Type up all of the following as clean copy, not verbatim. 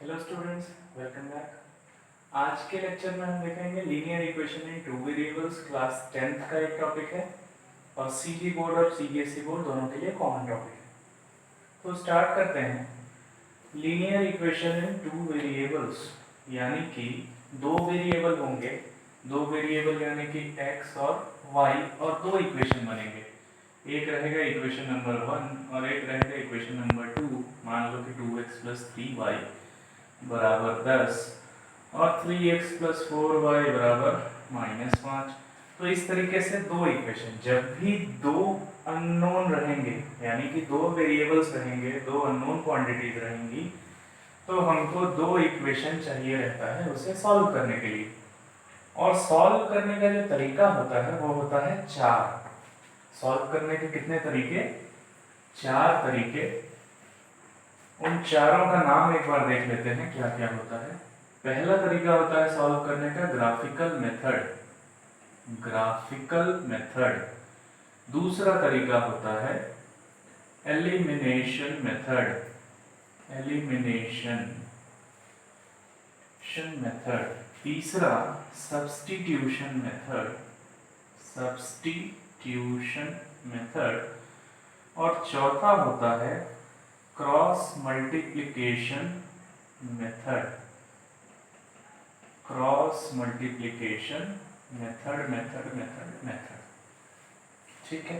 Hello students, welcome back. आज के lecture में हम देखेंगे linear equation in two variables. Class 10th का एक टॉपिक है और सीजी बोर्ड और सीबीएसई बोर्ड दोनों के लिए कॉमन टॉपिक है। तो स्टार्ट करते हैं। Linear equation in two variables यानी कि दो वेरिएबल होंगे, दो वेरिएबल यानी कि x और y, और दो इक्वेशन बनेंगे। एक रहेगा इक्वेशन नंबर 1 और एक रहेगा इक्वेशन नंबर 2। मान लो कि 2x + 3y बराबर 10 और 3x + 4y बराबर -5। तो इस तरीके से दो इक्वेशन, जब भी दो अननोन रहेंगे यानी कि दो वेरिएबल्स रहेंगे, दो अननोन क्वांटिटीज रहेंगी, तो हमको दो इक्वेशन चाहिए रहता है उसे सॉल्व करने के लिए। और सॉल्व करने का जो तरीका होता है वो होता है चार। सॉल्व करने के कितने तरीके? चार तरीके। उन चारों का नाम एक बार देख लेते हैं क्या क्या होता है। पहला तरीका होता है सॉल्व करने का ग्राफिकल मेथड, ग्राफिकल मेथड। दूसरा तरीका होता है एलिमिनेशन मेथड, एलिमिनेशन मेथड। तीसरा सब्स्टिट्यूशन मेथड, सब्स्टिट्यूशन मेथड। और चौथा होता है cross multiplication method, cross multiplication method, method method method. ठीक है,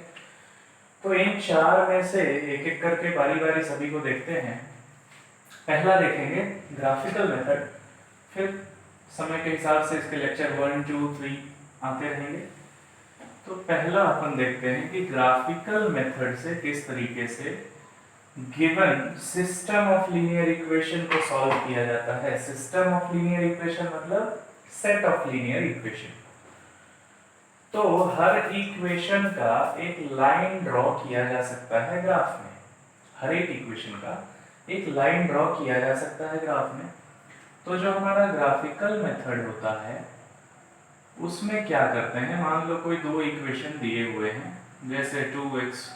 तो इन चार में से एक एक करके बारी बारी सभी को देखते हैं। पहला देखेंगे ग्राफिकल मेथड, फिर समय के हिसाब से इसके लेक्चर 1, 2, 3 आते रहेंगे। तो पहला अपन देखते हैं कि ग्राफिकल मेथड से किस तरीके से given system of linear equation को सॉल्व किया जाता है। सिस्टम ऑफ लीनियर इक्वेशन मतलब सेट ऑफ लीनियर इक्वेशन। तो हर इक्वेशन का एक लाइन ड्रॉ किया जा सकता है ग्राफ में, हर एक इक्वेशन का एक लाइन ड्रॉ किया जा सकता है ग्राफ में। तो जो हमारा ग्राफिकल मेथड होता है उसमें क्या करते हैं, मान लो कोई दो इक्वेशन दिए हुए हैं, जैसे 2x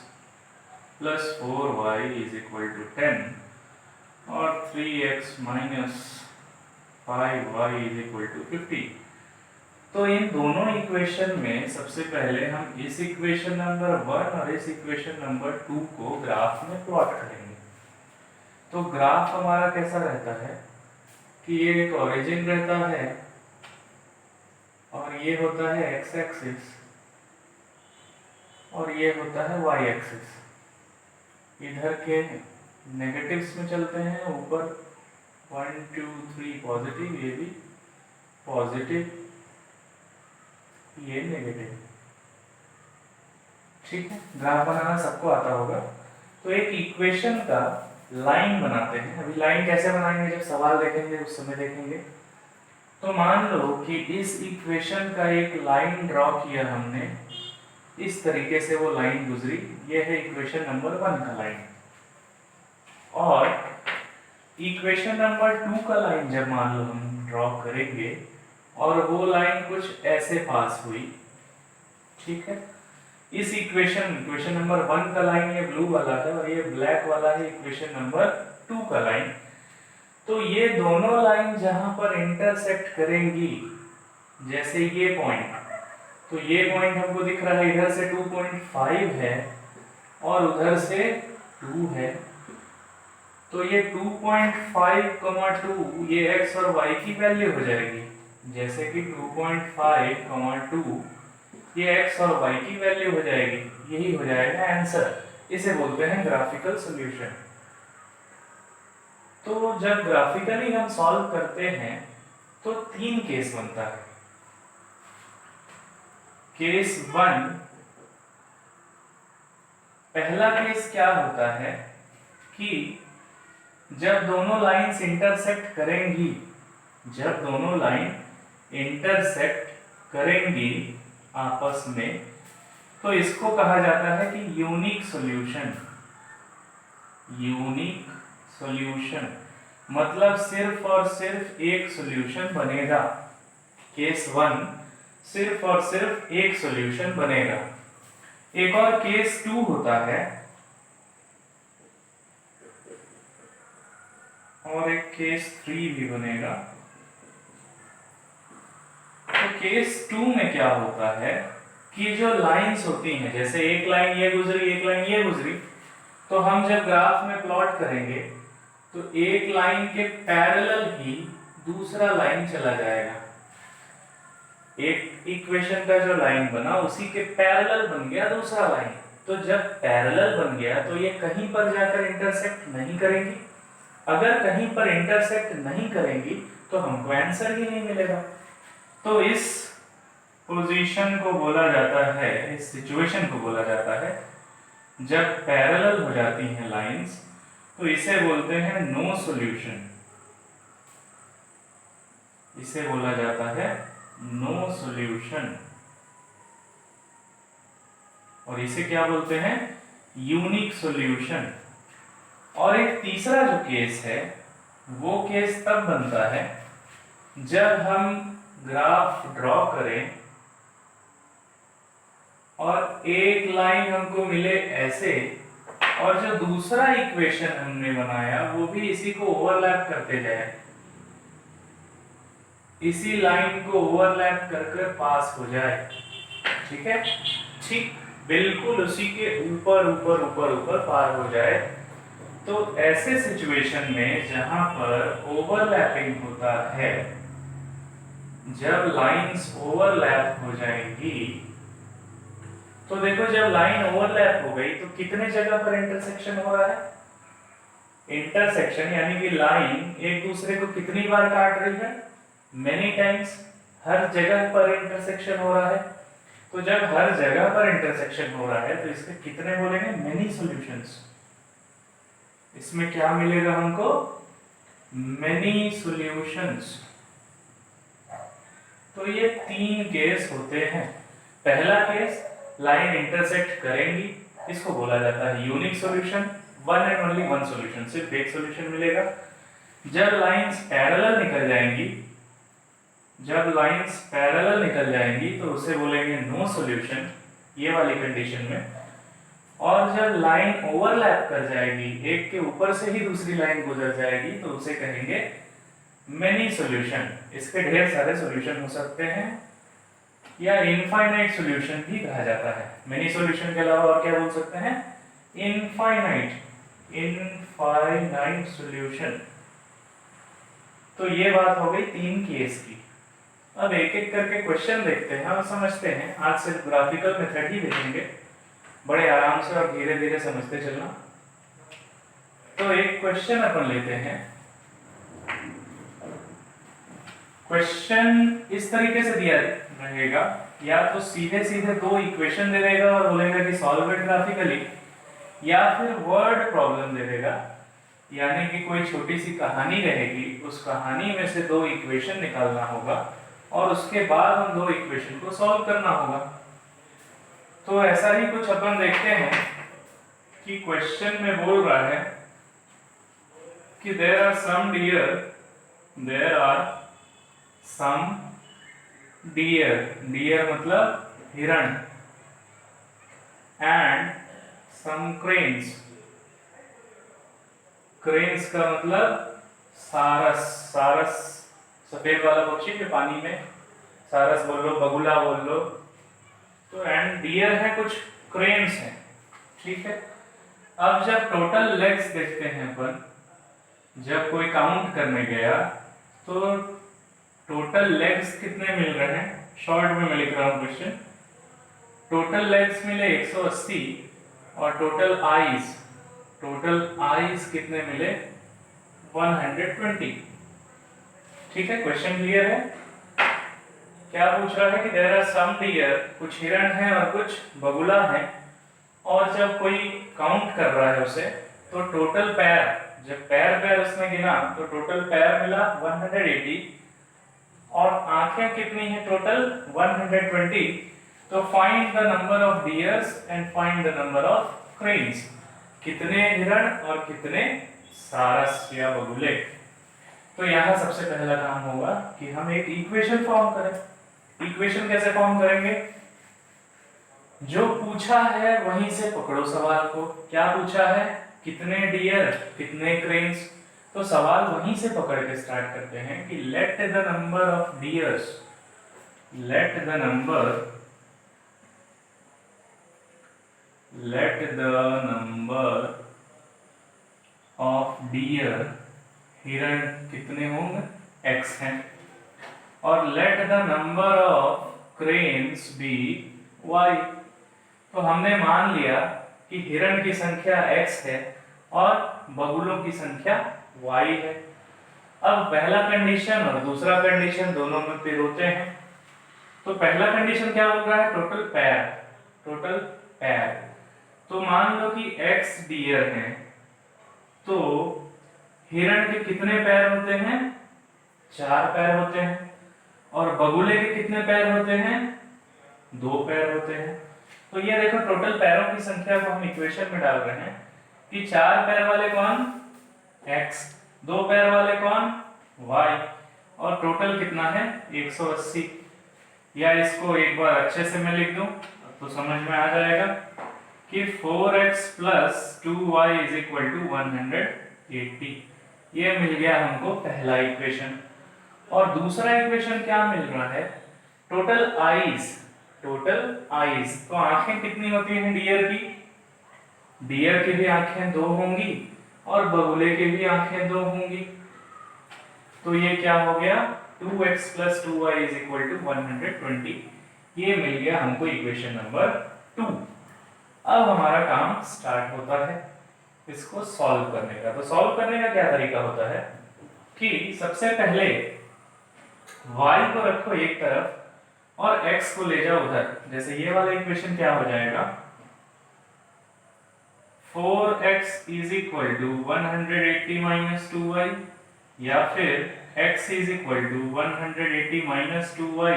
+ 4y = 10 और 3x - 5y = 50। तो इन दोनों इक्वेशन में सबसे पहले हम इस इक्वेशन नंबर 1 और इस इक्वेशन नंबर 2 को ग्राफ में प्लॉट करेंगे। तो ग्राफ हमारा कैसा रहता है कि ये एक ओरिजिन रहता है और ये होता है x एक्सिस और ये होता है y एक्सिस। इधर के नेगेटिव्स में चलते हैं, ऊपर 1 2 3 पॉजिटिव, ये भी पॉजिटिव, ये नेगेटिव। ठीक है, ग्राफ बनाना सबको आता होगा। तो एक इक्वेशन का लाइन बनाते हैं। अभी लाइन कैसे बनाएंगे जब सवाल देखेंगे उस समय देखेंगे। तो मान लो कि इस इक्वेशन का एक लाइन ड्रॉ किया हमने, इस तरीके से वो लाइन गुजरी, ये है इक्वेशन नंबर 1 का लाइन। और इक्वेशन नंबर 2 का लाइन जब मान लो हम ड्रॉ करेंगे और वो लाइन कुछ ऐसे पास हुई, ठीक है। इस इक्वेशन नंबर 1 का लाइन ये ब्लू वाला है और ये ब्लैक वाला है इक्वेशन नंबर 2 का लाइन। तो ये दोनों लाइन जहां पर इंटरसेक्ट करेंगी, जैसे ये पॉइंट, तो ये पॉइंट हमको दिख रहा है, इधर से 2.5 है और उधर से 2 है। तो ये 2.5, 2 ये x और y की वैल्यू हो जाएगी। जैसे कि 2.5, 2 ये x और y की वैल्यू हो जाएगी। यही हो जाएगा आंसर। इसे बोलते हैं ग्राफिकल सॉल्यूशन। तो जब ग्राफिकली हम सॉल्व करते हैं तो 3 केस बनता है। केस 1, पहला केस क्या होता है कि जब दोनों लाइंस इंटरसेक्ट करेंगी, जब दोनों लाइन इंटरसेक्ट करेंगी आपस में, तो इसको कहा जाता है कि यूनिक सॉल्यूशन। यूनिक सॉल्यूशन मतलब सिर्फ और सिर्फ एक सॉल्यूशन बनेगा। केस 1 सिर्फ और सिर्फ एक सॉल्यूशन बनेगा। एक और केस 2 होता है, और एक केस 3 भी बनेगा। तो केस 2 में क्या होता है कि जो लाइंस होती हैं, जैसे एक लाइन ये गुजरी एक लाइन ये गुजरी, तो हम जब ग्राफ में प्लॉट करेंगे तो एक लाइन के पैरेलल ही दूसरा लाइन चला जाएगा। एक इक्वेशन का जो लाइन बना उसी के पैरेलल बन गया दूसरा लाइन। तो जब पैरेलल बन गया तो ये कहीं पर जाकर इंटरसेक्ट नहीं करेंगी। अगर कहीं पर इंटरसेक्ट नहीं करेंगी तो हमको आंसर ही नहीं मिलेगा। तो इस पोजीशन को बोला जाता है, इस सिचुएशन को बोला जाता है जब पैरेलल हो जाती हैं लाइंस, तो इसे बोलते हैं नो सॉल्यूशन। इसे बोला जाता है नो सॉल्यूशन। और इसे क्या बोलते हैं? Unique solution. और एक तीसरा जो केस है वो केस तब बनता है जब हम ग्राफ ड्रॉ करें और एक लाइन हमको मिले ऐसे, और जो दूसरा इक्वेशन हमने बनाया वो भी इसी को ओवरलैप करते जाए, इसी लाइन को ओवरलैप करके पास हो जाए। ठीक है, ठीक बिल्कुल उसी के ऊपर ऊपर ऊपर ऊपर पार हो जाए। तो ऐसे सिचुएशन में जहां पर ओवरलैपिंग होता है, जब लाइंस ओवरलैप हो जाएंगी, तो देखो जब लाइन ओवरलैप हो गई तो कितने जगह पर इंटरसेक्शन हो रहा है? इंटरसेक्शन यानी कि लाइन एक दूसरे को कितनी बार काट रही है? Many times. हर जगह पर इंटरसेक्शन हो रहा है। तो जब हर जगह पर इंटरसेक्शन हो रहा है तो इसके कितने बोलेंगे? Many solutions. इसमें क्या मिलेगा हमको? Many solutions. तो ये 3 केस होते हैं। पहला केस, लाइन इंटरसेक्ट करेंगी, इसको बोला जाता है unique solution. One and only one solution, सिर्फ एक सॉल्यूशन मिलेगा। जब लाइंस पैरेलल निकल जाएंगी, जब लाइंस पैरेलल निकल जाएंगी तो उसे बोलेंगे नो सॉल्यूशन, ये वाली कंडीशन में। और जब लाइन ओवरलैप कर जाएगी, एक के ऊपर से ही दूसरी लाइन गुजर जाएगी, तो उसे कहेंगे मेनी सॉल्यूशन। इसके ढेर सारे सॉल्यूशन हो सकते हैं या इनफाइनाइट सॉल्यूशन भी कहा जाता है। मेनी सॉल्यूशन के अलावा और क्या बोल सकते हैं? Infinite, infinite solution. तो ये बात हो गई 3 केस की। अब एक एक करके क्वेश्चन देखते हैं और समझते हैं। आज सिर्फ ग्राफिकल मेथड ही देखेंगे, बड़े आराम से और धीरे धीरे समझते चलना। तो एक क्वेश्चन अपन लेते हैं। क्वेश्चन इस तरीके से दिया रहेगा, या तो सीधे सीधे 2 इक्वेशन दे देगा और बोलेगा कि सॉल्व इट ग्राफिकली, या फिर वर्ड प्रॉब्लम दे देगा, यानी कि कोई छोटी सी कहानी रहेगी, उस कहानी में से 2 इक्वेशन निकालना होगा और उसके बाद उन 2 इक्वेशन को सॉल्व करना होगा। तो ऐसा ही कुछ अपन देखते हैं कि क्वेश्चन में बोल रहा है कि there are some deer, there are some deer, deer मतलब हिरण, एंड सम क्रेन्स, क्रेन्स का मतलब सारस, सारस सफेद वाला पक्षी जो पानी में, सारस बोल लो, बगुला बोल लो। तो एंड डियर है, कुछ क्रेन्स हैं। ठीक है, अब जब टोटल लेग्स देखते हैं अपन, जब कोई काउंट करने गया तो टोटल लेग्स कितने मिल रहे हैं? शॉर्ट में मैं लिख रहा हूं क्वेश्चन। टोटल लेग्स मिले 180 और टोटल आईज, टोटल आईज कितने मिले? 120। ठीक है, क्वेश्चन क्लियर है? क्या पूछ रहा है कि देयर आर सम डियर, कुछ हिरण हैं और कुछ बगुला हैं, और जब कोई काउंट कर रहा है उसे, तो टोटल पैर, जब पैर पैर उसने गिना तो टोटल पैर मिला 180 और आंखें कितनी है? टोटल 120। तो find the number of dears and find the number of cranes. कितने हिरण और कितने सारस या बगुले। तो यहाँ सबसे पहला काम होगा कि हम एक इक्वेशन फॉर्म करें। इक्वेशन कैसे फॉर्म करेंगे? जो पूछा है वहीं से पकड़ो सवाल को। क्या पूछा है? कितने डियर, कितने क्रेन्स। तो सवाल वहीं से पकड़ के स्टार्ट करते हैं कि let the number of deers, let the number of deer, हिरण कितने होंगे, x हैं, और let the number of cranes be y। तो हमने मान लिया कि हिरण की संख्या x है और बगुलों की संख्या y है। अब पहला कंडीशन और दूसरा कंडीशन दोनों में फिर होते हैं। तो पहला कंडीशन क्या बोल रहा है, टोटल पैर, टोटल पैर। तो मान लो कि x डियर हैं, तो हिरण के कितने पैर होते हैं, 4 पैर होते हैं, और बगुले के कितने पैर होते हैं, 2 पैर होते हैं। तो ये देखो टोटल पैरों की संख्या को हम इक्वेशन में डाल रहे हैं कि 4 पैर वाले कौन, x, 2 पैर वाले कौन, y, और टोटल कितना है 180। या इसको एक बार अच्छे से मैं लिख दूं तो समझ में आ जाएगा कि 4x + 2y = 180। ये मिल गया हमको पहला इक्वेशन। और दूसरा इक्वेशन क्या मिल रहा है, टोटल आईज, टोटल आईज। तो आंखें कितनी होती हैं डियर की, डियर की भी आंखें 2 होंगी और बगुले की भी आंखें 2 होंगी। तो ये क्या हो गया, 2x + 2y = 120। ये मिल गया हमको इक्वेशन नंबर 2। अब हमारा काम स्टार्ट होता है इसको सॉल्व करने का। तो सॉल्व करने का क्या तरीका होता है कि सबसे पहले y को रखो एक तरफ और x को ले जाओ उधर। जैसे ये वाला इक्वेशन क्या हो जाएगा, 4x = 180 - 2y, या फिर x = 180 - 2y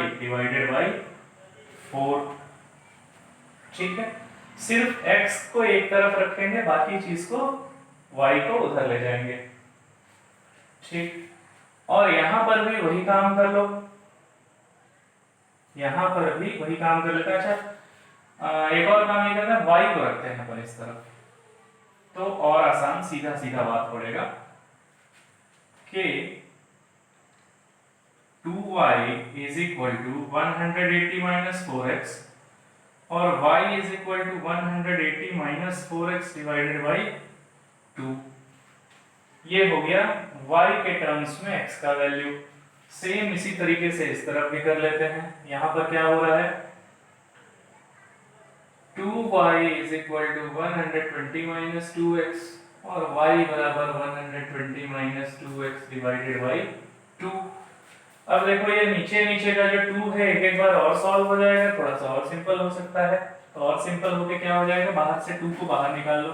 / 4। ठीक है, सिर्फ x को एक तरफ रखेंगे, बाकी चीज को y को उधर ले जाएंगे। ठीक, और यहां पर भी वही काम कर लो, यहां पर भी वही काम कर लेते हैं। अच्छा, एक और काम ये करना है, y को रखते हैं पर इस तरफ, तो और आसान सीधा सीधा बात पड़ेगा कि 2y = 180 - 4x और y = 180 - 4x / 2। ये हो गया y के टर्म्स में x का वैल्यू। सेम इसी तरीके से इस तरफ भी कर लेते हैं। यहां पर क्या हो रहा है, 2y = 120 - 2x और y = 120 - 2x / 2। अब देखो ये नीचे नीचे का जो 2 है एक बार और सॉल्व हो जाएगा, थोड़ा सा और सिंपल हो सकता है। तो और सिंपल होके क्या हो जाएगा, बाहर से 2 को बाहर निकाल लो,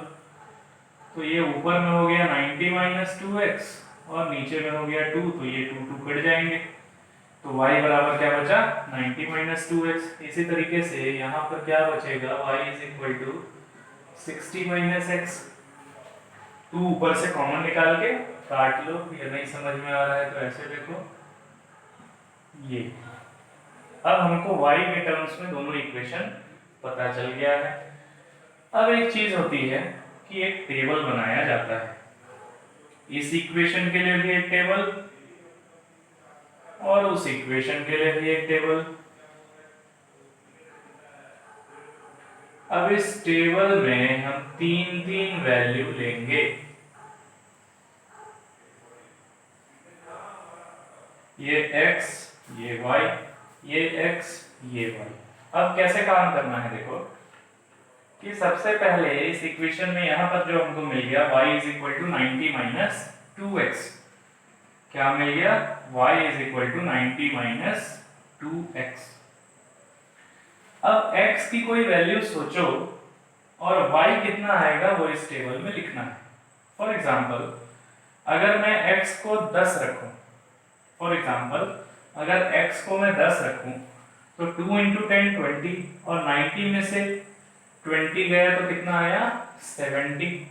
तो ये ऊपर में हो गया 90 - 2x और नीचे में हो गया 2, तो ये 2 कट जाएंगे। तो y बराबर क्या बचा, 90 - 2x। इसी तरीके से यहाँ पर क्या बचेगा, y = 60 - x। 2 ऊपर से कॉमन निकाल के काट लो, ये नहीं समझ में आ रहा है तो ऐसे देखो ये। अब हमको y के टर्म्स में दोनों इक्वेशन पता चल गया है। अब एक चीज होती है कि एक टेबल बनाया जाता है, इस इक्वेशन के लिए भी एक टेबल और उस इक्वेशन के लिए भी एक टेबल। अब इस टेबल में हम 3 वैल्यू लेंगे, ये x, ये y, ये x, ये y। अब कैसे काम करना है, देखो कि सबसे पहले इस इक्वेशन में यहां पर जो हमको मिल गया y = 90 - 2x, क्या मिल गया, y = 90 - 2x। अब x की कोई वैल्यू सोचो और y कितना आएगा वो इस टेबल में लिखना है। फॉर एग्जांपल अगर मैं x को 10 रखूं, फॉर एग्जांपल अगर x को मैं 10 रखूं तो 2 × 10 20 और 90 में से 20 गया तो कितना आया, 70।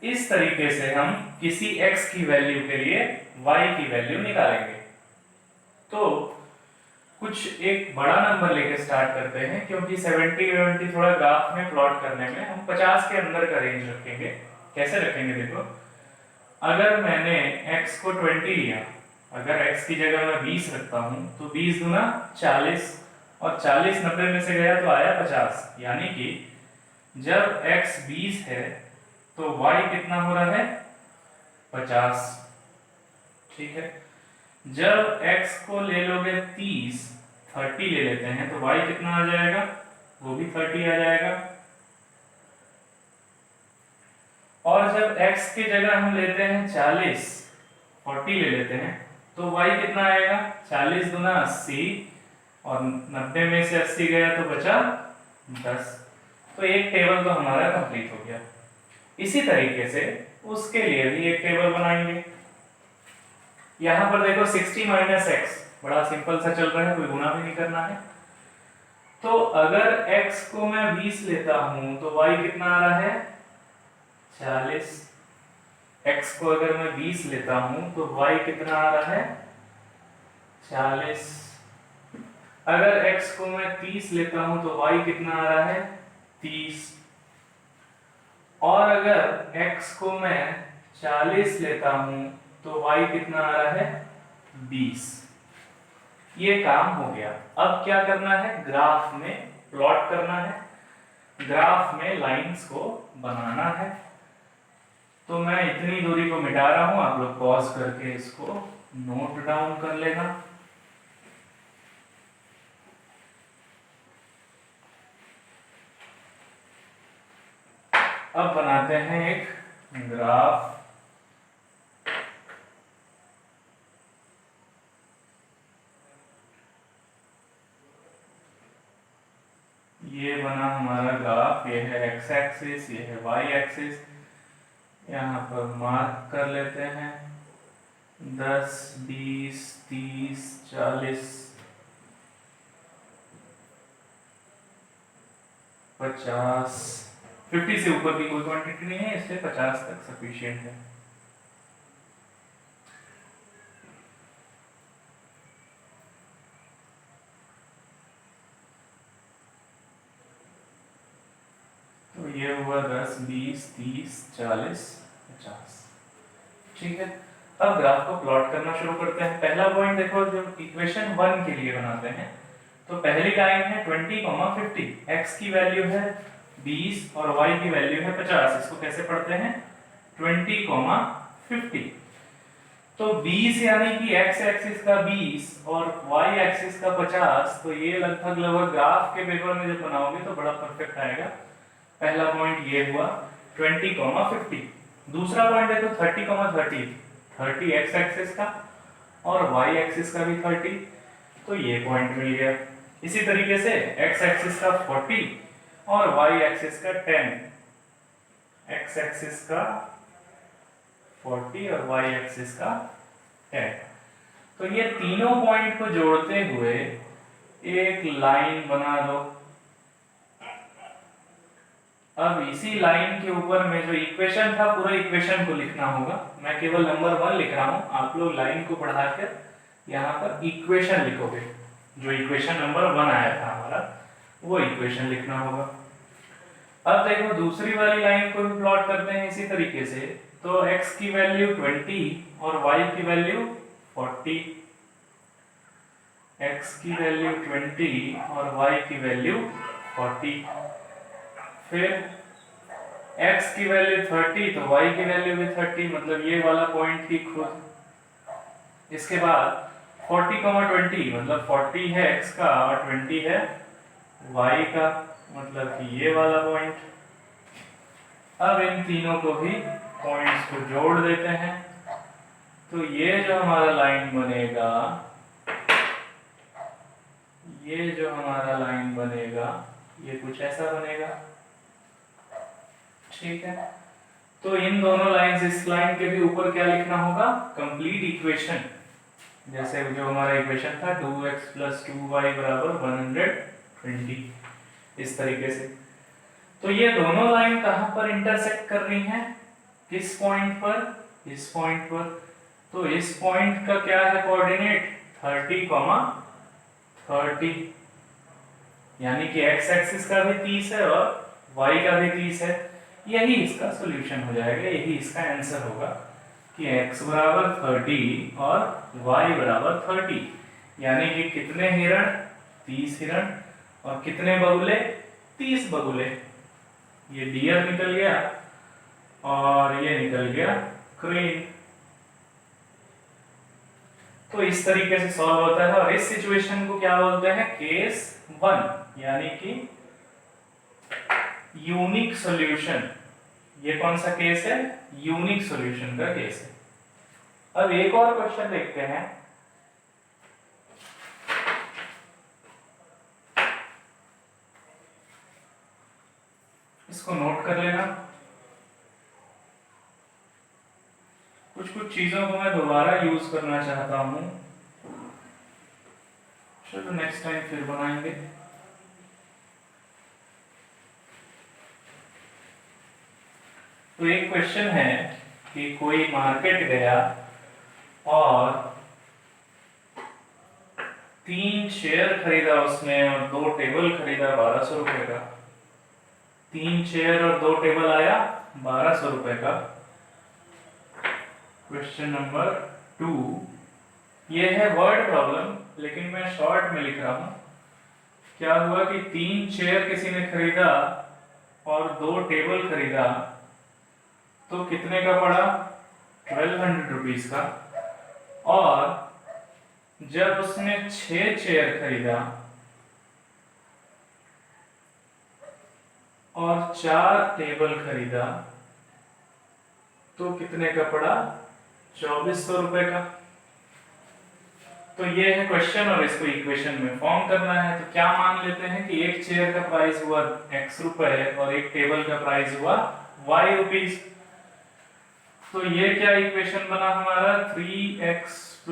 इस तरीके से हम किसी x की वैल्यू के लिए y की वैल्यू निकालेंगे। तो कुछ एक बड़ा नंबर लेके स्टार्ट करते हैं, क्योंकि 70 थोड़ा ग्राफ में प्लॉट करने में हम 50 के अंदर का रेंज रखेंगे। कैसे रखेंगे, देखो अगर मैंने x को 20 लिया, अगर x की जगह मैं 20 रखता हूं तो 20 दूना 40 और 40 90 में से गया तो आया 50। यानी कि जब x 20 है तो y कितना हो रहा है 50। ठीक है, जब x को ले लोगे 30 ले लेते हैं तो y कितना आ जाएगा, वो भी 30 आ जाएगा। और जब x की जगह हम लेते हैं 40 ले लेते हैं तो y कितना आएगा, 40 दूना 80 और 90 में से 80 गया तो बचा 10। तो एक टेबल तो हमारा कंप्लीट हो गया। इसी तरीके से उसके लिए भी एक टेबल बनाएंगे। यहां पर देखो 60 माइनस एक्स बड़ा सिंपल सा चल रहा है, कोई गुणा भी नहीं करना है। तो अगर x को मैं 20 लेता हूं तो y कितना आ रहा है 40। x को अगर मैं 20 लेता हूं तो y कितना आ रहा है 40। अगर x को मैं 30 लेता हूं तो y कितना आ रहा है 30। और अगर x को मैं 40 लेता हूं तो y कितना आ रहा है 20। ये काम हो गया। अब क्या करना है, ग्राफ में प्लॉट करना है, ग्राफ में लाइंस को बनाना है। तो मैं इतनी दूरी को मिटा रहा हूं, आप लोग पॉज करके इसको नोट डाउन कर लेना। अब बनाते हैं एक ग्राफ। ये बना हमारा ग्राफ, ये है x एक्सिस, ये है y एक्सिस। यहाँ पर मार्क कर लेते हैं 10 20 30 40 50। 50 से ऊपर की कोई क्वांटिटी नहीं है, इसलिए 50 तक सफिशिएंट है। तो ये हुआ 10 20 30 40 50। ठीक है, अब ग्राफ को प्लॉट करना शुरू करते हैं। पहला पॉइंट देखो, जो इक्वेशन 1 के लिए बनाते हैं तो पहली लाइन है 20, 50। x की वैल्यू है 20 और y की वैल्यू है 50। इसको कैसे पढ़ते हैं 20, 50। तो 20 यानी कि x एक्सिस का 20 और y एक्सिस का 50। तो ये लगभग ग्राफ के पेपर में जब बनाओगे तो बड़ा परफेक्ट आएगा। पहला पॉइंट ये हुआ 20, 50। दूसरा पॉइंट देखो 30, 30। 30 x एक्सिस का और y एक्सिस का भी 30। तो ये पॉइंट मिल गया। इसी तरीके से x एक्सिस का 40 और y एक्सिस का 10। x एक्सिस का 40 और y एक्सिस का 10। तो ये तीनों पॉइंट को जोड़ते हुए एक लाइन बना दो। अब इसी लाइन के ऊपर में जो इक्वेशन था, पूरे इक्वेशन को लिखना होगा। मैं केवल नंबर 1 लिख रहा हूं, आप लोग लाइन को बढ़ाकर यहाँ पर इक्वेशन लिखोगे। जो इक्वेशन नंबर 1 आया था हमारा, वो इक्वेशन लिखना होगा। अब देखो दूसरी वाली लाइन को भी प्लॉट करते हैं इसी तरीके से। तो x की वैल्यू 20 और y की वैल्यू 40। x की वैल्यू 20 और y की वैल्यू 40। फिर x की वैल्यू 30 तो y की वैल्यू भी 30, मतलब ये वाला पॉइंट ही खुद। इसके बाद 40, 20, मतलब 40 है x का और 20 है y का, मतलब कि ये वाला पॉइंट। अब इन तीनों को भी पॉइंट्स को जोड़ देते हैं। तो ये जो हमारा लाइन बनेगा, ये जो हमारा लाइन बनेगा, ये कुछ ऐसा बनेगा। ठीक है, तो इन दोनों लाइंस, इस लाइन के भी ऊपर क्या लिखना होगा, कंप्लीट इक्वेशन। जैसे जो हमारा इक्वेशन था 2x + 2y = 120, इस तरीके से। तो ये दोनों लाइन कहां पर इंटरसेक्ट कर रही हैं, किस पॉइंट पर, इस पॉइंट पर। तो इस पॉइंट का क्या है कोऑर्डिनेट 30, 30। यानी कि x एक्सिस का भी 30 है और y का भी 30 है। यही इसका सॉल्यूशन हो जाएगा, यही इसका आंसर होगा कि x बराबर 30 और y बराबर 30, यानी कि कितने हिरण? 30 हिरण। और कितने बगुले? 30 बगुले। ये डियर निकल गया और ये निकल गया क्रेन। तो इस तरीके से सॉल्व होता है। और इस सिचुएशन को क्या बोलते हैं? केस 1, यानी कि यूनिक सॉल्यूशन। ये कौन सा केस है? यूनिक सॉल्यूशन का केस है। अब एक और क्वेश्चन देखते हैं। इसको नोट कर लेना। कुछ कुछ चीजों को मैं दोबारा यूज करना चाहता हूं, चलो नेक्स्ट टाइम फिर बनाएंगे। तो एक क्वेश्चन है कि कोई मार्केट गया और 3 चेयर खरीदा उसने और 2 टेबल खरीदा 1200 रुपए का। 3 चेयर और 2 टेबल आया 1200 रुपए का। क्वेश्चन नंबर 2, ये है वर्ड प्रॉब्लम लेकिन मैं शॉर्ट में लिख रहा हूं। क्या हुआ कि 3 चेयर किसी ने खरीदा और 2 टेबल खरीदा, तो कितने का पड़ा? 1200 रुपीज का। और जब उसने 6 चेयर खरीदा और 4 टेबल खरीदा, तो कितने का पड़ा? 2400 रुपए का। तो ये है क्वेश्चन और इसको इक्वेशन में फॉर्म करना है। तो क्या मान लेते हैं कि एक चेयर का प्राइस हुआ x रुपए और एक टेबल का प्राइस हुआ y रुपीस। तो ये क्या इक्वेशन बना हमारा? 3x +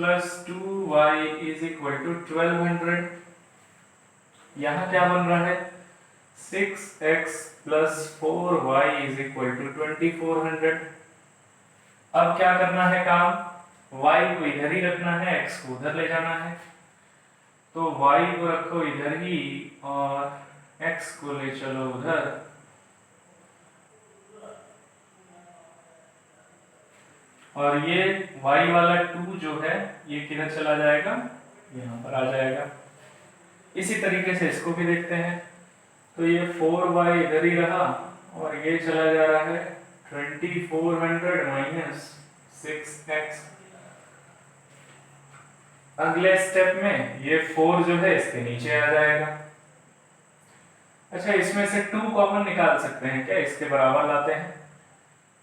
2y = 1200। यहाँ क्या बन रहा है? 6x + 4y = 2400। अब क्या करना है काम? y को इधर ही रखना है, x को उधर ले जाना है। तो y को रखो इधर ही और x को ले चलो उधर। और ये y वाला 2 जो है ये किधर चला जाएगा? यहाँ पर आ जाएगा। इसी तरीके से इसको भी देखते हैं। तो ये 4y इधर ही रहा और ये चला जा रहा है 2400 - 6x। अगले स्टेप में ये 4 जो है इसके नीचे आ जाएगा। अच्छा, इसमें से 2 कॉमन निकाल सकते हैं क्या? इसके बराबर लाते हैं।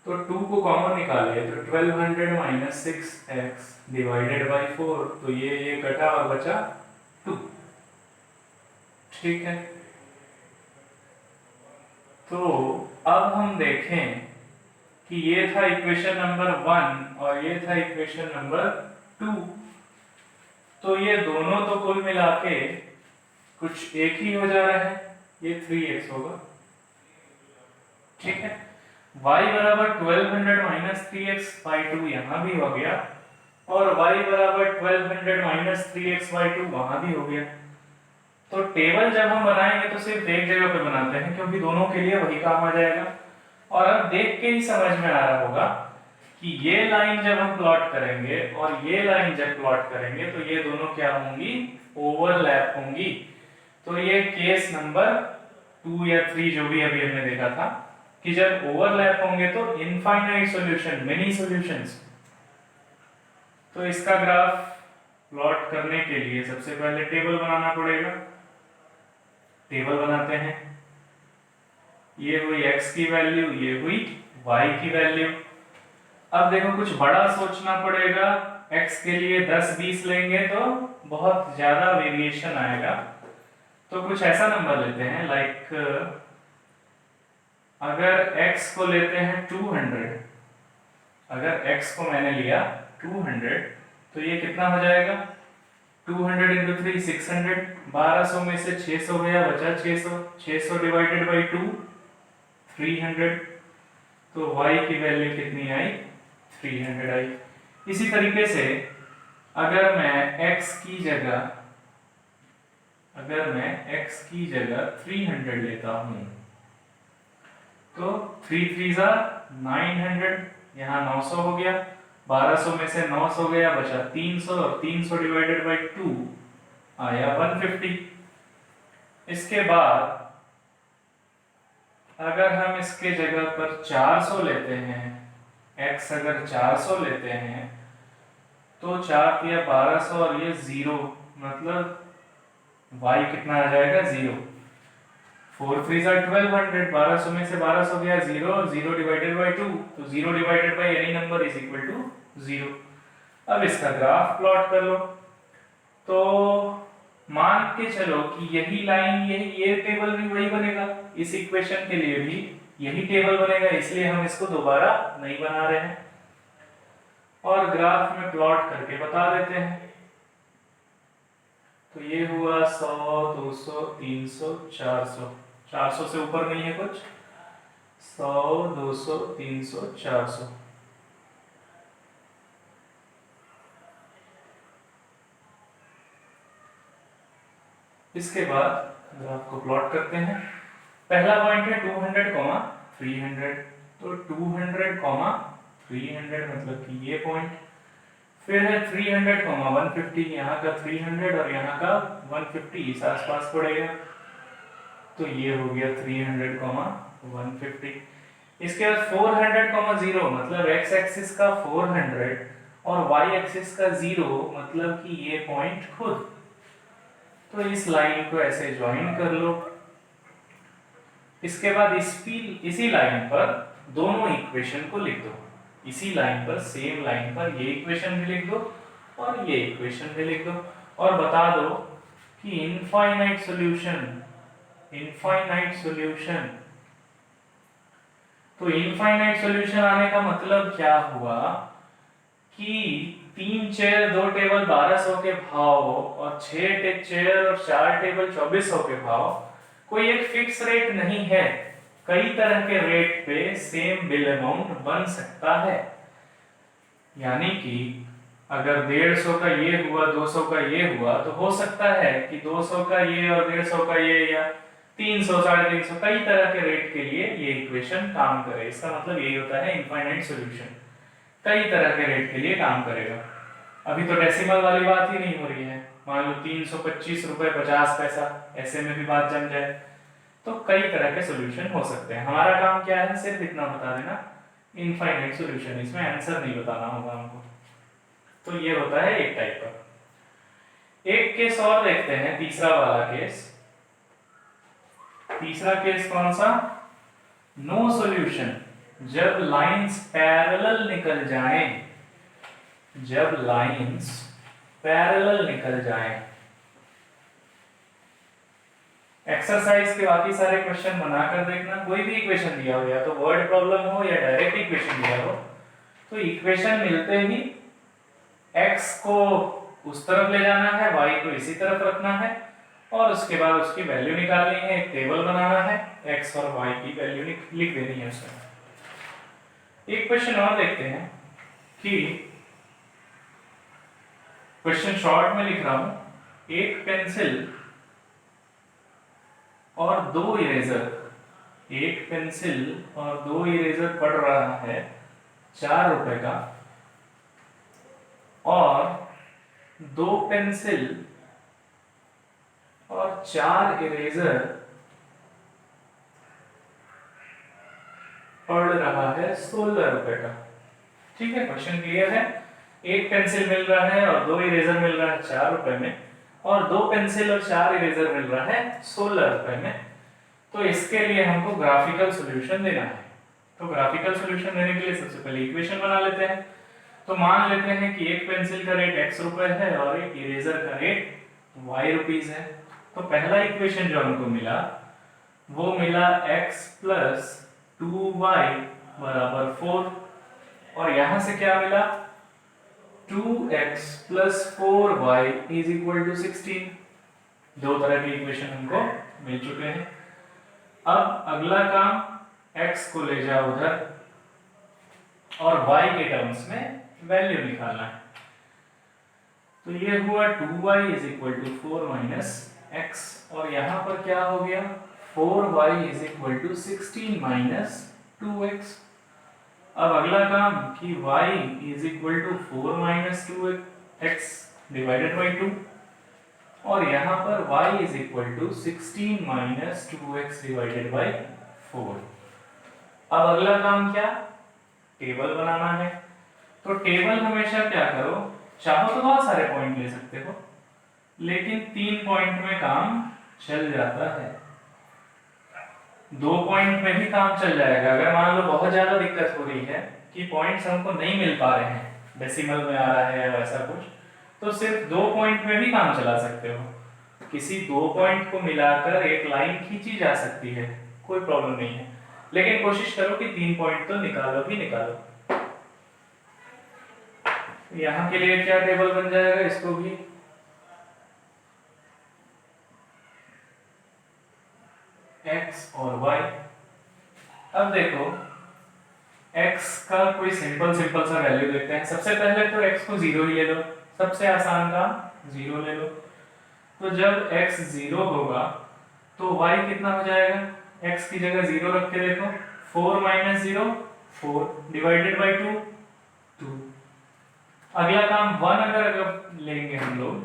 तो 2 को कॉमन निकालिए तो 1200 - 6x / 4। तो ये कटा और बचा 2। ठीक है। तो अब हम देखें कि ये था इक्वेशन नंबर 1 और ये था इक्वेशन नंबर 2। तो ये दोनों तो कुल मिला के कुछ एक ही हो जा रहा है। ये 3x होगा। ठीक है। y बराबर 1200 - 3x/2 यहाँ भी हो गया और y बराबर 1200 - 3x/2 वहां भी हो गया। तो टेबल जब हम बनाएंगे तो सिर्फ एक जगह पे बनाते हैं क्योंकि दोनों के लिए वही काम आ जाएगा। और अब देख के ही समझ में आ रहा होगा कि ये लाइन जब हम प्लॉट करेंगे और ये लाइन जब प्लॉट करेंगे तो ये दोनों क्या होंगी? ओवरलैप होंगी। तो ये केस नंबर 2 या 3 जो भी अभी हमने देखा था कि जब ओवरलैप होंगे तो इनफाइनाइट सॉल्यूशन, मेनी सॉल्यूशंस। तो इसका ग्राफ प्लॉट करने के लिए सबसे पहले टेबल बनाना पड़ेगा। टेबल बनाते हैं। ये हुई x की वैल्यू, ये हुई y की वैल्यू। अब देखो कुछ बड़ा सोचना पड़ेगा। x के लिए 10-20 लेंगे तो बहुत ज्यादा वेरिएशन आएगा। तो कुछ ऐसा नंबर लेते हैं लाइक अगर x को लेते हैं 200, अगर x को मैंने लिया 200 तो ये कितना हो जाएगा? 200 × 3 600। 1200 में से 600 गया, बचा 600। 600 / 2 300। तो y की वैल्यू कितनी आई? 300 आई। इसी तरीके से अगर मैं x की जगह 300 लेता हूं तो 3 3 900, यहाँ 900 हो गया। 1200 में से 900 गया, बचा 300 और 300 डिवाइडेड बाई 2 आया 150। इसके बाद अगर हम इसके जगह पर 400 लेते हैं, x अगर 400 लेते हैं तो 4 या 1200 और ये 0, मतलब y कितना आ जाएगा 0। 4 3 1200, 1200 में से 1200 गया 0, 0 डिवाइडेड बाई 2, तो 0 divided by any number is equal to 0। अब इसका ग्राफ प्लॉट कर लो। तो मान के चलो कि यही लाइन, ये टेबल भी वही बनेगा, इस इक्वेशन के लिए भी यही टेबल बनेगा, इसलिए हम इसको दोबारा नहीं बना रहे हैं और ग्राफ में प्लॉट करके बता देते हैं। तो ये हुआ 100, 200, 300, 400, 400 से ऊपर नहीं है कुछ, 100, 200, 300, 400। इसके बाद ग्राफ को प्लॉट करते हैं। पहला पॉइंट है 200, 300, तो 200, 300 मतलब कि ये पॉइंट। फिर है 300, 150, यहाँ का 300 और यहाँ का 150 इस आसपास पड़ेगा, तो ये हो गया 300, 150। इसके बाद 400, 0 मतलब x एक्सिस का 400 और y एक्सिस का 0 मतलब कि ये पॉइंट खुद। तो इस लाइन को ऐसे ज्वाइन कर लो। इसके बाद इसी लाइन पर दोनों इक्वेशन को लिख दो, इसी लाइन पर, सेम लाइन पर ये इक्वेशन भी लिख दो और ये इक्वेशन भी लिख दो और बता दो कि इनफाइनाइट सॉल्यूशन। तो इनफाइनाइट सॉल्यूशन आने का मतलब क्या हुआ कि 3 चेयर 2 टेबल 1200 के भाव और 6 चेयर और 4 टेबल 2400 के भाव, कोई एक फिक्स रेट नहीं है, कई तरह के रेट पे सेम बिल अमाउंट बन सकता है। यानी कि अगर 150 का ये हुआ, 200 का ये हुआ, तो हो सकता है कि 200 का ये और 150 का ये, या 300, 350, कई तरह के रेट के लिए ये इक्वेशन काम करे। इसका मतलब यही होता है इनफाइनाइट सॉल्यूशन, कई तरह के रेट के लिए काम करेगा। अभी तो डेसिमल वाली बात ही नहीं हो रही है, मान लो 325 रुपए 50 पैसा, ऐसे में भी बात जम जाए, तो कई तरह के सॉल्यूशन हो सकते हैं। हमारा काम क्या है, सिर्फ इतना बता देना इनफाइनाइट सॉल्यूशन, इसमें आंसर नहीं बताना होगा हमको। तो ये होता है एक टाइप का। एक केस और देखते हैं, तीसरा वाला केस। तीसरा केस कौन सा, नो सॉल्यूशन। जब लाइंस पैरेलल निकल जाएं, जब लाइंस पैरेलल निकल जाएं। एक्सरसाइज के बाकी सारे क्वेश्चन बनाकर देखना, कोई भी इक्वेशन दिया हो, या तो वर्ड प्रॉब्लम हो या डायरेक्ट इक्वेशन दिया हो, तो इक्वेशन मिलते ही x को उस तरफ ले जाना है, y को इसी तरफ रखना है और उसके बाद उसकी वैल्यू निकालनी है, एक टेबल बनाना है, x और y की वैल्यू लिख देनी है उसमें। एक क्वेश्चन और देखते हैं कि क्वेश्चन शॉर्ट में लिख रहा हूं, एक पेंसिल और 2 इरेजर, एक पेंसिल और 2 इरेजर पड़ रहा है 4 रुपए का, और 2 पेंसिल और 4 इरेजर पड़ रहा है 16 रुपए का। ठीक है, क्वेश्चन क्लियर है। एक पेंसिल मिल रहा है और 2 इरेजर मिल रहा है 4 रुपए में, और 2 पेंसिल और 4 इरेजर मिल रहा है 16 रुपए में। तो इसके लिए हमको ग्राफिकल सॉल्यूशन देना है। तो ग्राफिकल सॉल्यूशन देने के लिए सबसे पहले इक्वेशन बना लेते हैं। तो मान लेते हैं कि एक पेंसिल का रेट x रुपए है और एक इरेजर का रेट y रुपीस है। तो पहला इक्वेशन जो हमको मिला वो मिला x प्लस 2y बराबर 4, और यहां से क्या मिला 2x plus 4y is equal to 16। दो तरह के इक्वेशन हमको मिल चुके हैं। अब अगला काम x को ले जाओ उधर और y के टर्म्स में वैल्यू निकालना है। तो ये हुआ 2y is equal to 4 minus x, और यहां पर क्या हो गया 4y is equal to 16 minus 2x। अब अगला काम कि y is equal to 4 minus 2x divided by 2 और यहाँ पर y is equal to 16 minus 2x divided by 4। अब अगला काम क्या, टेबल बनाना है। तो टेबल हमेशा क्या करो, चाहो तो बहुत सारे पॉइंट ले सकते हो, लेकिन 3 पॉइंट में काम चल जाता है। 2 पॉइंट में भी काम चल जाएगा। अगर मान लो बहुत ज्यादा दिक्कत हो रही है कि पॉइंट्स हमको नहीं मिल पा रहे हैं, डेसिमल में आ रहा है या वैसा कुछ, तो सिर्फ 2 पॉइंट में भी काम चला सकते हो। किसी 2 पॉइंट को मिलाकर एक लाइन खींची जा सकती है, कोई प्रॉब्लम नहीं है, लेकिन कोशिश करो कि 3 पॉइंट तो निकालो ही निकालो। यहाँ के लिए क्या टेबल बन जाएगा, इसको भी x और y। अब देखो x का कोई सिंपल सा वैल्यू देखते हैं। सबसे पहले तो x को 0 ही ले लो, सबसे आसान काम 0 ले लो। तो जब x 0 होगा तो y कितना हो जाएगा, x की जगह 0 रख के देखो, 4 माइनस 0 4 डिवाइडेड बाई 2 2। अगला काम 1 अगर लेंगे हम लोग,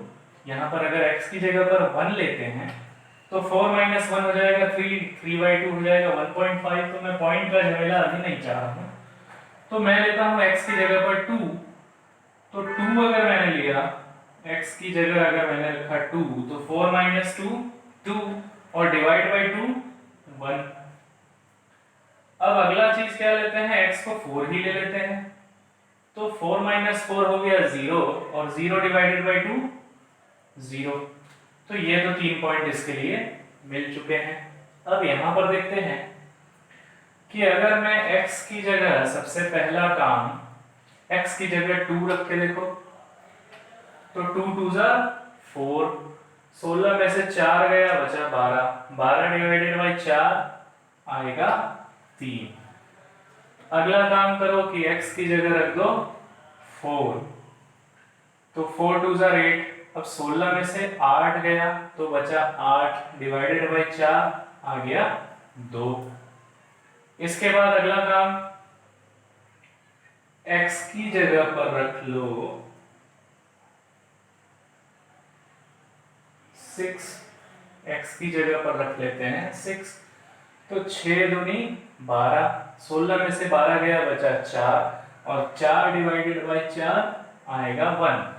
यहाँ पर अगर x की जगह पर 1 लेते हैं तो 4 माइनस 1 हो जाएगा 3, 3/2 हो जाएगा 1.5। तो मैं पॉइंट का झमेला अभी नहीं चाह रहा हूँ, तो मैं लेता हूँ x की जगह पर 2। तो 2 अगर मैंने लिया, x की जगह अगर मैंने रखा 2, तो 4 माइनस 2 2 और डिवाइड बाई 2 1। अब अगला चीज क्या लेते हैं, x को 4 ही ले लेते हैं। तो 4 माइनस 4 हो गया 0 और 0 डिवाइडेड बाई 2 0। तो ये तो 3 पॉइंट इसके लिए मिल चुके हैं। अब यहाँ पर देखते हैं कि अगर मैं x की जगह, सबसे पहला काम x की जगह 2 रख के देखो, तो 2 2 जा 4, 16 में से 4 गया बचा 12, 12 डिवाइडेड बाई 4 आएगा 3। अगला काम करो कि x की जगह रख दो 4, तो 4 2 जा 8, अब 16 में से 8 गया तो बचा 8 डिवाइडेड बाई 4 आ गया 2। इसके बाद अगला काम x की जगह पर रख लो 6, x की जगह पर रख लेते हैं 6, तो 6 दूनी 12, 16 में से 12 गया बचा 4 और 4 डिवाइडेड बाई 4 आएगा 1।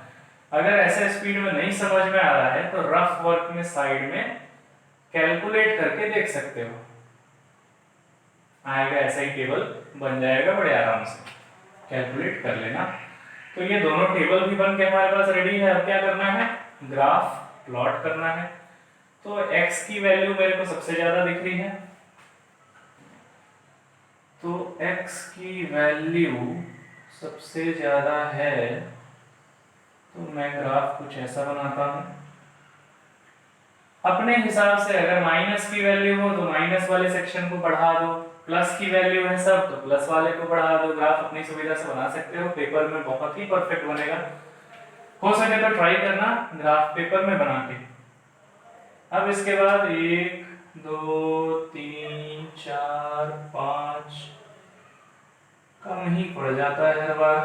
अगर ऐसे स्पीड में नहीं समझ में आ रहा है तो रफ वर्क में साइड में कैलकुलेट करके देख सकते हो, आएगा ऐसा ही टेबल बन जाएगा बड़े आराम से, कैलकुलेट कर लेना। तो ये दोनों टेबल भी बन के हमारे पास रेडी है। अब क्या करना है, ग्राफ प्लॉट करना है। तो x की वैल्यू मेरे को सबसे ज्यादा दिख रही है, तो x की वैल्यू सबसे ज्यादा है, तो मैं ग्राफ कुछ ऐसा बनाता हूं अपने हिसाब से। अगर माइनस की वैल्यू हो तो माइनस वाले सेक्शन को बढ़ा दो, प्लस की वैल्यू है सब तो प्लस वाले को बढ़ा दो। ग्राफ अपनी सुविधा से बना सकते हो, पेपर में बहुत ही परफेक्ट बनेगा। हो सके तो ट्राई करना ग्राफ पेपर में बना के। अब इसके बाद 1 2 3 4 5 कम ही पड़ जाता है हर बार,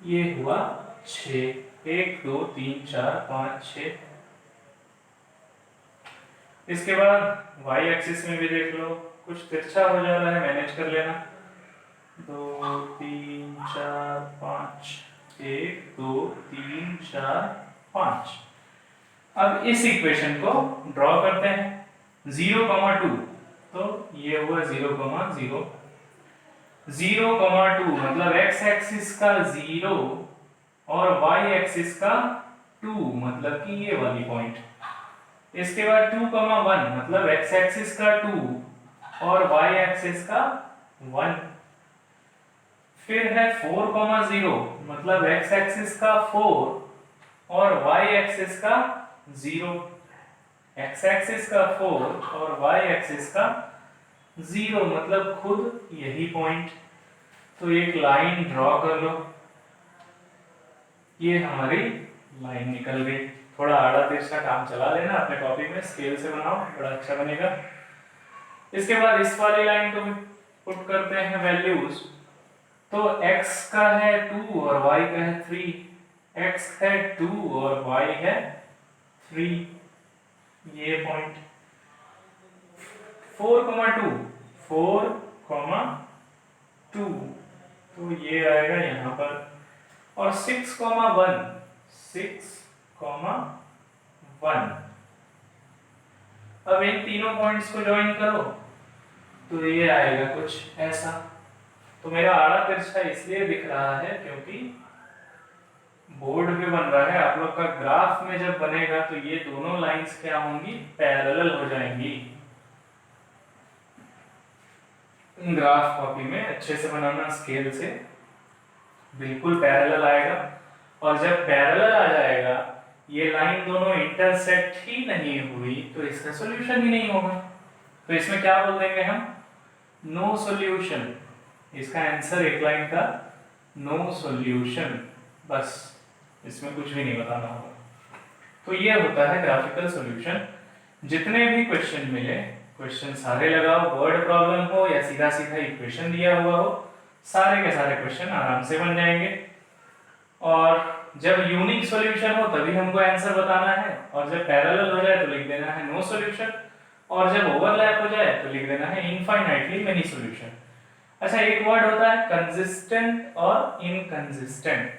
ये हुआ 6, 1 2 3 4 5 6। इसके बाद y एक्सिस में भी देख लो, कुछ तिरछा हो जा रहा है, मैनेज कर लेना। 2 3 4 5, 1 2 3 4 5। अब इस इक्वेशन को ड्रॉ करते हैं 0, 2, तो ये हुआ 0, 0, 0, 2 मतलब x एक्सिस का 0 और y एक्सिस का 2 मतलब कि ये वाली पॉइंट। इसके बाद 2, 1 मतलब x एक्सिस का 2 और y एक्सिस का 1। फिर है 4, 0 मतलब x एक्सिस का 4 और y एक्सिस का 0, x एक्सिस का 4 और y एक्सिस का 0 मतलब खुद यही पॉइंट। तो एक लाइन ड्रॉ कर लो, ये हमारी लाइन निकल गई। थोड़ा आड़ा तिरछा काम चला लेना अपने कॉपी में, स्केल से बनाओ, बड़ा अच्छा बनेगा। इसके बाद इस वाली लाइन को भी पुट करते हैं वैल्यूज, तो x का है 2 और y का है 3, x है 2 और y है 3, ये पॉइंट 4,2 4,2 तो ये आएगा यहाँ पर, और 6,1 6,1। अब इन तीनों पॉइंट्स को ज्वाइन करो तो ये आएगा कुछ ऐसा। तो मेरा आड़ा तिरछा इसलिए दिख रहा है क्योंकि बोर्ड पे बन रहा है, आप लोग का ग्राफ में जब बनेगा तो ये दोनों लाइंस क्या होंगी, पैरेलल हो जाएंगी। ग्राफ कॉपी में अच्छे से बनाना, स्केल से बिल्कुल पैरेलल आएगा, और जब पैरेलल आ जाएगा, ये लाइन दोनों इंटरसेक्ट ही नहीं हुई तो इसका सॉल्यूशन ही नहीं होगा। तो इसमें क्या बोल देंगे हम, नो सॉल्यूशन। इसका आंसर एक लाइन का नो सॉल्यूशन, बस इसमें कुछ भी नहीं बताना होगा। तो ये होता है ग्राफिकल सॉल्यूशन। जितने भी क्वेश्चन मिले, क्वेश्चन सारे लगाओ, वर्ड प्रॉब्लम हो या सीधा सीधा इक्वेशन दिया हुआ हो, सारे के सारे क्वेश्चन आराम से बन जाएंगे। और जब यूनिक सॉल्यूशन हो तभी हमको आंसर बताना है, और जब पैरेलल हो जाए तो लिख देना है नो सॉल्यूशन, और जब ओवरलैप हो जाए तो लिख देना है इनफाइनाइटली मेनी सॉल्यूशन। अच्छा, एक वर्ड होता है कंसिस्टेंट और इनकंसिस्टेंट।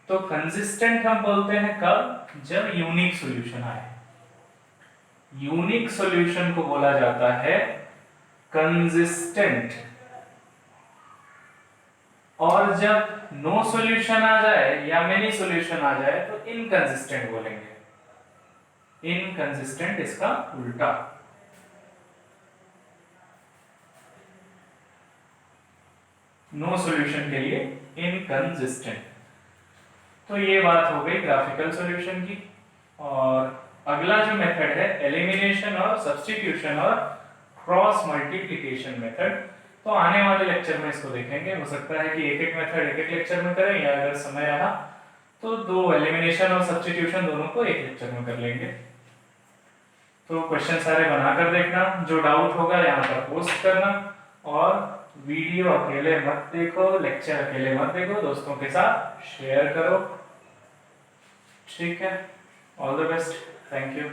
तो कंसिस्टेंट हम बोलते हैं कब, जब यूनिक सॉल्यूशन आए। यूनिक सॉल्यूशन को बोला जाता है कंसिस्टेंट, और जब नो सॉल्यूशन आ जाए या मेनी सॉल्यूशन आ जाए तो इनकंसिस्टेंट बोलेंगे। इनकंसिस्टेंट इसका उल्टा। नो सॉल्यूशन के लिए इनकंसिस्टेंट। तो ये बात हो गई ग्राफिकल सॉल्यूशन की। और अगला जो मेथड है एलिमिनेशन और सब्स्टिट्यूशन और क्रॉस मल्टीप्लिकेशन मेथड, तो आने वाले लेक्चर में इसको देखेंगे। हो सकता है कि एक एक मेथड एक एक लेक्चर में करें, या अगर समय रहा तो दो एलिमिनेशन और सब्स्टिट्यूशन दोनों को एक लेक्चर में कर लेंगे। तो क्वेश्चन सारे बनाकर देखना, जो डाउट होगा यहाँ पर पोस्ट करना, और वीडियो अकेले मत देखो, लेक्चर अकेले मत देखो, दोस्तों के साथ शेयर करो। ठीक है, all the best, thank you.